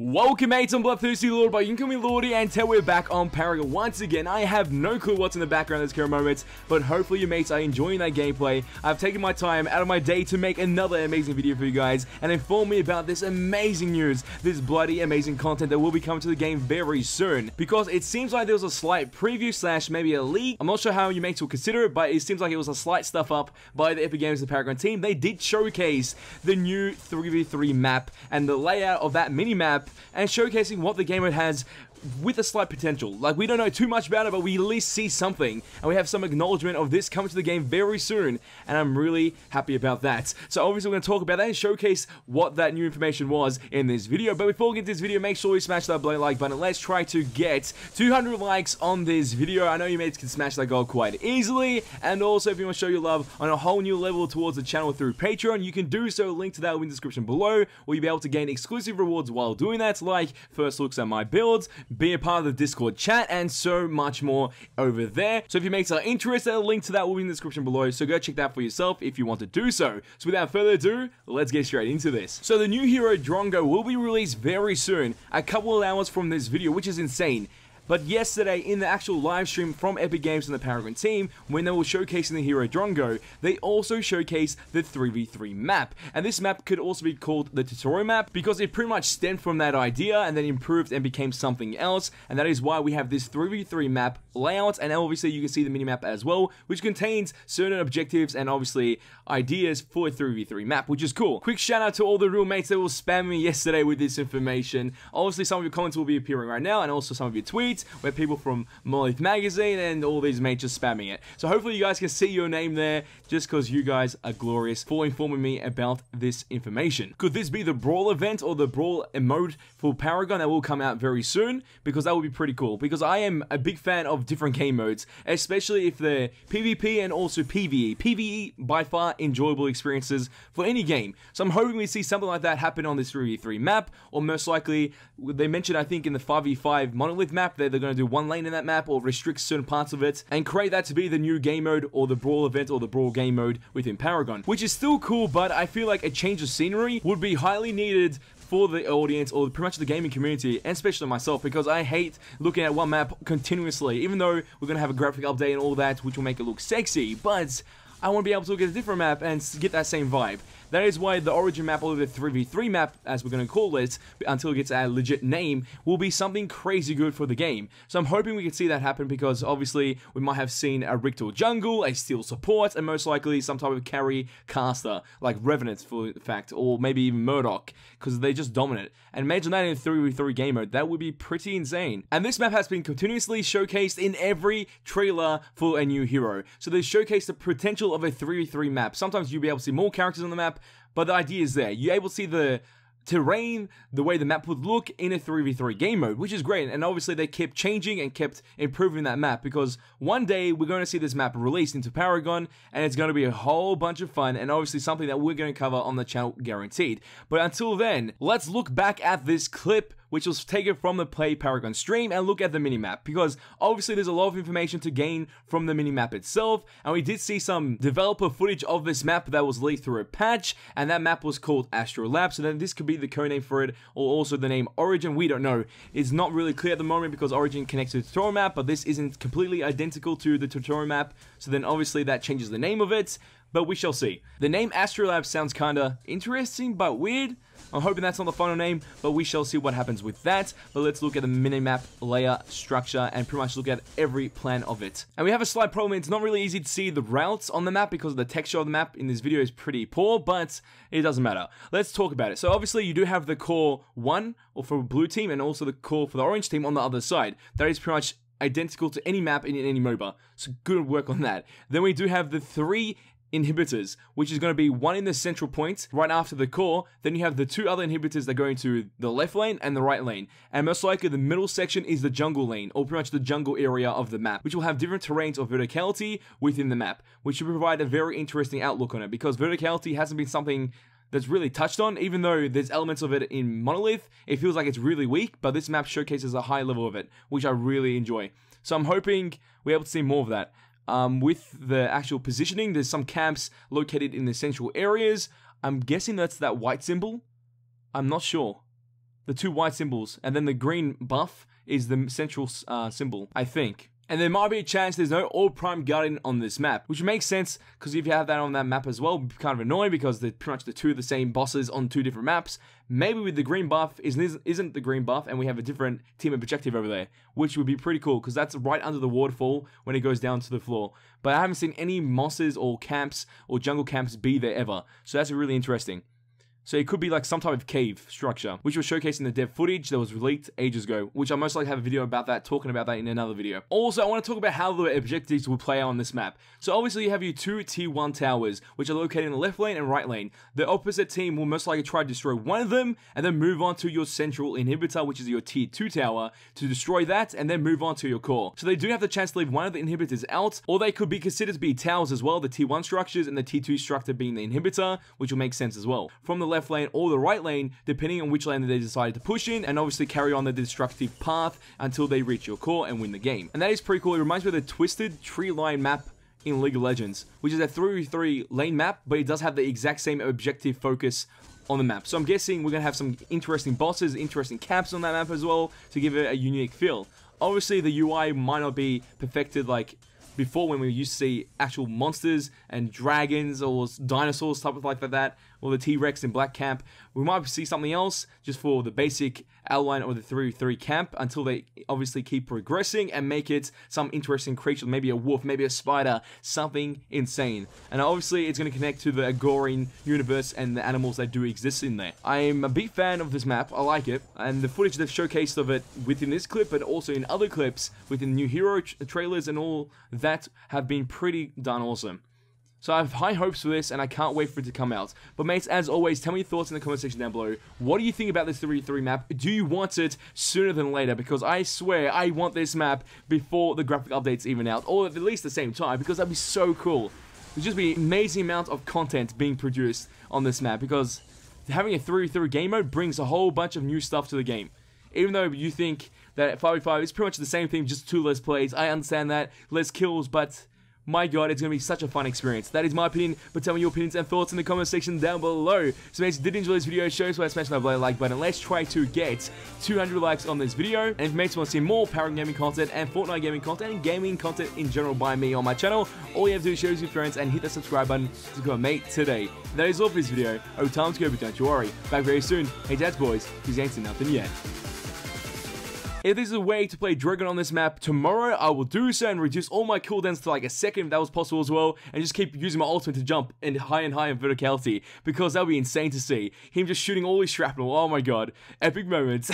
Welcome mates, I'm Bloodthirsty Lord, but you can call me Lordy, and today we're back on Paragon once again. I have no clue what's in the background at this current moment, but hopefully you mates are enjoying that gameplay. I've taken my time out of my day to make another amazing video for you guys, and inform me about this amazing news, this bloody amazing content that will be coming to the game very soon. Because it seems like there was a slight preview slash maybe a leak. I'm not sure how you mates will consider it, but it seems like it was a slight stuff up by the Epic Games, the Paragon team. They did showcase the new 3v3 map and the layout of that mini map, and showcasing what the game mode has with a slight potential. Like, we don't know too much about it, but we at least see something, and we have some acknowledgement of this coming to the game very soon, and I'm really happy about that. So obviously we're going to talk about that and showcase what that new information was in this video. But before we get to this video, make sure you smash that bloody like button. Let's try to get 200 likes on this video. I know you mates can smash that goal quite easily, and also if you want to show your love on a whole new level towards the channel through Patreon, you can do so. Link to that will be in the description below, where you'll be able to gain exclusive rewards while doing that, like first looks at my builds, be a part of the Discord chat, and so much more over there. So if you mates are interested, a link to that will be in the description below, so go check that for yourself if you want to do so. So without further ado, let's get straight into this. So the new hero Drongo will be released very soon, a couple of hours from this video, which is insane. But yesterday, in the actual live stream from Epic Games and the Paragon team, when they were showcasing the hero Drongo, they also showcased the 3v3 map. And this map could also be called the tutorial map, because it pretty much stemmed from that idea and then improved and became something else. And that is why we have this 3v3 map layout, and obviously you can see the minimap as well, which contains certain objectives and obviously ideas for a 3v3 map, which is cool. Quick shout out to all the real mates that will spam me yesterday with this information. Obviously some of your comments will be appearing right now, and also some of your tweets, where people from Monolith Magazine and all these mates just spamming it. So hopefully you guys can see your name there, just because you guys are glorious for informing me about this information. Could this be the Brawl event or the Brawl emote for Paragon that will come out very soon? Because that would be pretty cool, because I am a big fan of different game modes, especially if they're PvP and also PvE. PvE, by far, enjoyable experiences for any game. So I'm hoping we see something like that happen on this 3v3 map, or most likely, they mentioned, I think, in the 5v5 Monolith map, they're going to do one lane in that map or restrict certain parts of it and create that to be the new game mode or the Brawl event or the Brawl game mode within Paragon, which is still cool, but I feel like a change of scenery would be highly needed for the audience, or pretty much the gaming community, and especially myself, because I hate looking at one map continuously. Even though we're going to have a graphic update and all that, which will make it look sexy, but I want to be able to look at a different map and get that same vibe. That is why the Origin map, or the 3v3 map, as we're going to call it, until it gets a legit name, will be something crazy good for the game. So I'm hoping we can see that happen, because obviously we might have seen a Rictor jungle, a steel support, and most likely some type of carry caster, like Revenant for fact, or maybe even Murdoch, because they just dominate. And imagine that in 3v3 game mode, that would be pretty insane. And this map has been continuously showcased in every trailer for a new hero. So they showcase the potential of a 3v3 map. Sometimes you'll be able to see more characters on the map, but the idea is there. You're able to see the terrain, the way the map would look in a 3v3 game mode, which is great. And obviously they kept changing and kept improving that map, because one day we're going to see this map released into Paragon, and it's going to be a whole bunch of fun, and obviously something that we're going to cover on the channel guaranteed. But until then, let's look back at this clip, which was taken from the Play Paragon stream, and look at the minimap, because obviously there's a lot of information to gain from the minimap itself, and we did see some developer footage of this map that was leaked through a patch, and that map was called Astrolab, so then this could be the codename for it, or also the name Origin, we don't know. It's not really clear at the moment, because Origin connects to the tutorial map, but this isn't completely identical to the tutorial map, so then obviously that changes the name of it, but we shall see. The name Astrolab sounds kinda interesting, but weird. I'm hoping that's not the final name, but we shall see what happens with that. But let's look at the minimap layer structure and pretty much look at every plan of it. And we have a slight problem. It's not really easy to see the routes on the map, because the texture of the map in this video is pretty poor, but it doesn't matter. Let's talk about it. So obviously you do have the core 1, or for blue team, and also the core for the orange team on the other side. That is pretty much identical to any map in any MOBA. So good work on that. Then we do have the 3 inhibitors, which is going to be one in the central point right after the core. Then you have the 2 other inhibitors that go into the left lane and the right lane, and most likely the middle section is the jungle lane, or pretty much the jungle area of the map, which will have different terrains or verticality within the map, which should provide a very interesting outlook on it, because verticality hasn't been something that's really touched on. Even though there's elements of it in Monolith, it feels like it's really weak, but this map showcases a high level of it, which I really enjoy. So I'm hoping we're able to see more of that. With the actual positioning, there's some camps located in the central areas. I'm guessing that's that white symbol. I'm not sure. the 2 white symbols, and then the green buff is the central symbol, I think. And there might be a chance there's no All Prime Guardian on this map, which makes sense, because if you have that on that map as well, it'd be kind of annoying, because they're pretty much the 2 of the same bosses on 2 different maps. Maybe with the green buff isn't the green buff, and we have a different team objective over there, which would be pretty cool, because that's right under the waterfall when it goes down to the floor. But I haven't seen any mosses or camps or jungle camps be there ever, so that's really interesting. So it could be like some type of cave structure, which was showcased in the dev footage that was leaked ages ago, which I most likely have a video about that, talking about that in another video. Also, I want to talk about how the objectives will play out on this map. So obviously you have your 2 tier 1 towers, which are located in the left lane and right lane. The opposite team will most likely try to destroy one of them, and then move on to your central inhibitor, which is your tier 2 tower, to destroy that, and then move on to your core. So they do have the chance to leave one of the inhibitors out, or they could be considered to be towers as well, the tier 1 structures, and the tier 2 structure being the inhibitor, which will make sense as well. From the left lane or the right lane, depending on which lane they decide to push in, and obviously carry on the destructive path until they reach your core and win the game. And that is pretty cool. It reminds me of the Twisted Tree Line map in League of Legends, which is a 3v3 lane map, but it does have the exact same objective focus on the map. So I'm guessing we're going to have some interesting bosses, interesting camps on that map as well, to give it a unique feel. Obviously the UI might not be perfected like before, when we used to see actual monsters and dragons or dinosaurs, stuff like that, or the T-Rex in Black Camp. We might see something else just for the basic outline or the 3v3 camp, until they obviously keep progressing and make it some interesting creature, maybe a wolf, maybe a spider, something insane. And obviously it's going to connect to the Agorian universe and the animals that do exist in there. I'm a big fan of this map, I like it, and the footage they've showcased of it within this clip, but also in other clips within new hero trailers and all that, have been pretty darn awesome. So I have high hopes for this, and I can't wait for it to come out. But mates, as always, tell me your thoughts in the comment section down below. What do you think about this 3v3 map? Do you want it sooner than later? Because I swear I want this map before the graphic update's even out, or at least the same time, because that'd be so cool. There'd just be an amazing amount of content being produced on this map, because having a 3v3 game mode brings a whole bunch of new stuff to the game. Even though you think that 5v5 is pretty much the same thing, just 2 less plays, I understand that, less kills, but my god, it's going to be such a fun experience. That is my opinion, but tell me your opinions and thoughts in the comment section down below. So mates, if you did enjoy this video, show us why smash that like button. Let's try to get 200 likes on this video. And if mates want to see more Paragon gaming content and Fortnite gaming content and gaming content in general by me on my channel, all you have to do is share it with your friends and hit that subscribe button to become a mate today. That is all for this video. Oh, time to go, but don't you worry. Back very soon. Hey dads boys, he's ain't seen nothing yet. If there's a way to play Dragon on this map tomorrow, I will do so and reduce all my cooldowns to like a second if that was possible as well, and just keep using my ultimate to jump and high in verticality, because that would be insane to see. Him just shooting all his shrapnel, oh my god, epic moments.